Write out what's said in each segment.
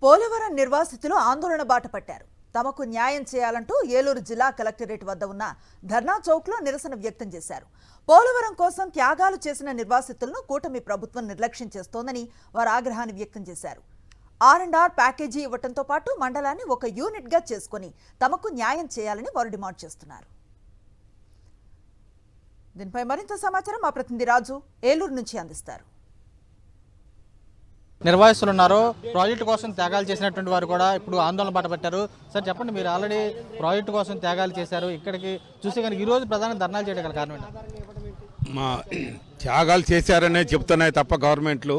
పోలవరం నిర్వాసితులు ఆందోళన బాట పట్టారు. తమకు న్యాయం చేయాలంటూ ఏలూరు జిల్లా కలెక్టరేట్ వద్ద ఉన్న ధర్నా చౌక్లో నిరసన వ్యక్తం చేశారు. పోలవరం కోసం త్యాగాలు చేసిన నిర్వాసితులను కూటమి ప్రభుత్వం నిర్లక్ష్యం చేస్తోందని వారు ఆగ్రహాన్ని వ్యక్తం చేశారు. R&R ప్యాకేజీ ఇవ్వడంతో పాటు మండలాన్ని ఒక యూనిట్గా చేసుకుని తమకు న్యాయం చేయాలని వారు డిమాండ్ చేస్తున్నారు. దీనిపై మరింత సమాచారం మా ప్రతినిధి రాజు ఏలూరు నుంచి అందిస్తారు. నిర్వాసితులు ఉన్నారు. ప్రాజెక్టు కోసం త్యాగాలు చేసినటువంటి వారు కూడా ఇప్పుడు ఆందోళన బాట పట్టారు. సార్ చెప్పండి, మీరు ఆల్రెడీ ప్రాజెక్టు కోసం త్యాగాలు చేశారు. ఇక్కడికి చూస్తే కనుక ఈరోజు ప్రధాన ధర్నాలు చేయడం గల కారణం ఏంటి? మా త్యాగాలు చేశారనే చెప్తున్నాయి తప్ప గవర్నమెంట్లు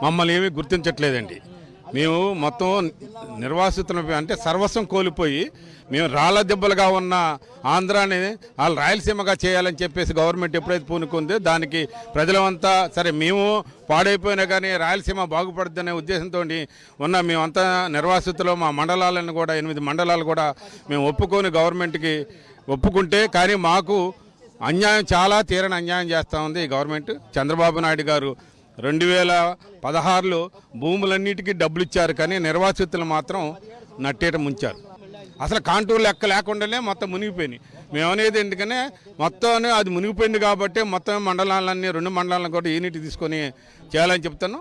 మమ్మల్ని ఏమీ గుర్తించట్లేదండి. మేము మొత్తం నిర్వాసితులు అంటే సర్వస్వం కోల్పోయి మేము రాళ్ల దెబ్బలుగా ఉన్న ఆంధ్రాని వాళ్ళు రాయలసీమగా చేయాలని చెప్పేసి గవర్నమెంట్ ఎప్పుడైతే పూనుకుందో దానికి ప్రజలమంతా సరే మేము పాడైపోయినా కానీ రాయలసీమ బాగుపడుతుందనే ఉద్దేశంతో ఉన్న మేమంతా నిర్వాసితులు మా మండలాలను కూడా 8 మండలాలు కూడా మేము ఒప్పుకొని గవర్నమెంట్కి ఒప్పుకుంటే కానీ మాకు అన్యాయం చాలా తీరని అన్యాయం చేస్తూ ఉంది ఈ గవర్నమెంట్. చంద్రబాబు నాయుడు గారు 2016లో భూములన్నిటికీ డబ్బులు ఇచ్చారు కానీ నిర్వాసితులు మాత్రం నట్టేట ముంచారు. అసలు కాంటూరు లెక్క లేకుండానే మొత్తం మునిగిపోయినాయి. మేమనేది ఎందుకనే మొత్తం అది మునిగిపోయింది కాబట్టి మొత్తం మండలాలన్నీ 2 మండలాలను కూడా యూనిట్ తీసుకొని చేయాలని చెప్తాను.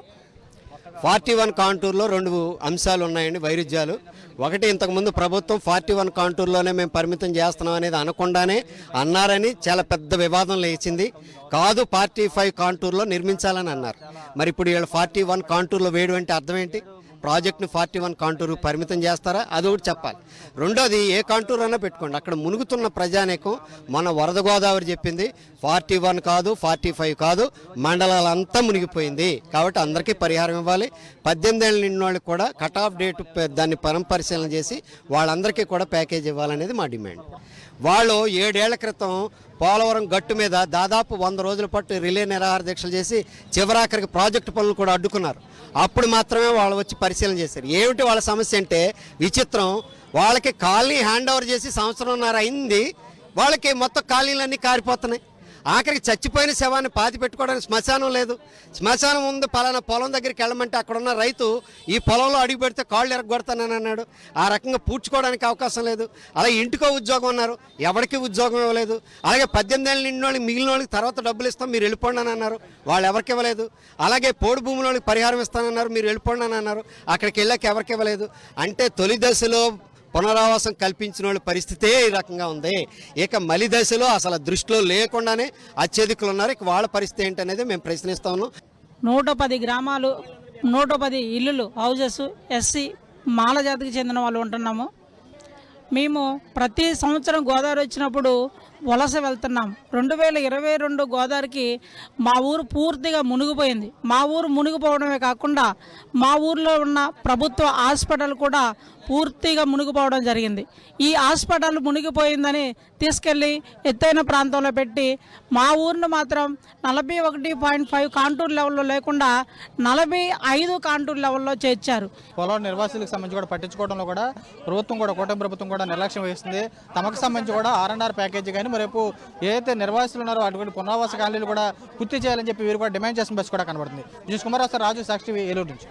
41 కాంటూర్లో 2 అంశాలు ఉన్నాయండి, వైరుధ్యాలు. ఒకటి, ఇంతకుముందు ప్రభుత్వం 41 కాంటూర్లోనే మేము పరిమితం చేస్తున్నాం అనేది అనకుండానే అన్నారని చాలా పెద్ద వివాదం లేచింది. కాదు 45 కాంటూర్లో నిర్మించాలని అన్నారు. మరి ఇప్పుడు వీళ్ళు 41 కాంటూర్లో వేయడం అంటే అర్థం ఏంటి? ప్రాజెక్ట్ని 41 కాంటూరు పరిమితం చేస్తారా? అది ఒకటి చెప్పాలి. రెండోది, ఏ కాంటూర్ అన్నా పెట్టుకోండి, అక్కడ మునుగుతున్న ప్రజానేకం మన వరద గోదావరి చెప్పింది 41 కాదు 45 కాదు, మండలాలంతా మునిగిపోయింది. కాబట్టి అందరికీ పరిహారం ఇవ్వాలి. 18 ఏళ్ళ నిండిన వాళ్ళకి కూడా కట్ ఆఫ్ డేట్ దాన్ని పరిశీలన చేసి వాళ్ళందరికీ కూడా ప్యాకేజ్ ఇవ్వాలనేది మా డిమాండ్. వాళ్ళు 7 ఏళ్ల క్రితం పోలవరం గట్టు మీద దాదాపు 100 రోజుల పాటు రిలే నిరాహార దీక్షలు చేసి చివరాఖరికి ప్రాజెక్టు పనులు కూడా అడ్డుకున్నారు. అప్పుడు మాత్రమే వాళ్ళు వచ్చి పరిశీలన చేశారు. ఏమిటి వాళ్ళ సమస్య అంటే విచిత్రం, వాళ్ళకి కాలనీ హ్యాండ్ ఓవర్ చేసి 1.5 సంవత్సరం అయింది, వాళ్ళకి మొత్తం కాలనీలన్నీ కారిపోతున్నాయి. ఆఖరికి చచ్చిపోయిన శవాన్ని పాతి పెట్టుకోవడానికి శ్మశానం లేదు. శ్మశానం ఉంది పలానా పొలం దగ్గరికి వెళ్ళమంటే అక్కడున్న రైతు ఈ పొలంలో అడుగు పెడితే కాళ్ళు ఎరగొడతానని అన్నాడు. ఆ రకంగా పూడ్చుకోవడానికి అవకాశం లేదు. అలాగే ఇంటికో ఉద్యోగం అన్నారు, ఎవరికి ఉద్యోగం ఇవ్వలేదు. అలాగే 18 ఏళ్ళ నిండిన వాళ్ళకి మిగిలిన వాళ్ళకి తర్వాత డబ్బులు ఇస్తాం మీరు వెళ్ళిపోండి అని అన్నారు, వాళ్ళు ఎవరికి ఇవ్వలేదు. అలాగే పోడు భూముల వాళ్ళకి పరిహారం ఇస్తానన్నారు, మీరు వెళ్ళిపోండి అని అన్నారు, అక్కడికి వెళ్ళాక ఎవరికి ఇవ్వలేదు. అంటే తొలి దశలో పునరావాసం కల్పించిన వాళ్ళ పరిస్థితే ఈ రకంగా ఉంది. ఇక మలి దశలో అసలు దృష్టిలో లేకుండానే అత్యధికులు ఉన్నారు. ఇక వాళ్ళ పరిస్థితి ఏంటనేది మేము ప్రశ్నిస్తా ఉన్నాం. 110 గ్రామాలు, 110 ఇల్లులు, హౌజెస్ ఎస్సీ మాల జాతికి చెందిన వాళ్ళు ఉంటున్నాము. మేము ప్రతి సంవత్సరం గోదావరి వచ్చినప్పుడు వలస వెళ్తున్నాం. 2022 గోదావరికి మా ఊరు పూర్తిగా మునిగిపోయింది. మా ఊరు మునిగిపోవడమే కాకుండా మా ఊర్లో ఉన్న ప్రభుత్వ హాస్పిటల్ కూడా పూర్తిగా మునిగిపోవడం జరిగింది. ఈ హాస్పిటల్ మునిగిపోయిందని తీసుకెళ్ళి ఎత్తైన ప్రాంతంలో పెట్టి మా ఊరిని మాత్రం 41.5 కాంటూర్ లెవెల్లో లేకుండా 45 కాంటూర్ లెవెల్లో చేర్చారు. పోలవరం నిర్వాసితులకు సంబంధించి కూడా పట్టించుకోవడంలో కూడా ప్రభుత్వం కూడా కూటమి ప్రభుత్వం కూడా నిర్లక్ష్యం వహిస్తుంది. తమకు సంబంధించి కూడా R&R ప్యాకేజీ కానీ రేపు ఏదైతే నిర్వాసితులు ఉన్నారో అటువంటి పునరావాస కాలనీలు కూడా పూర్తి చేయాలని చెప్పి వీరు కూడా డిమాండ్ చేసిన బస్సు కూడా కనబడుతుంది. కుమార్ రాజు, సాక్షి, ఏలూరు నుంచి.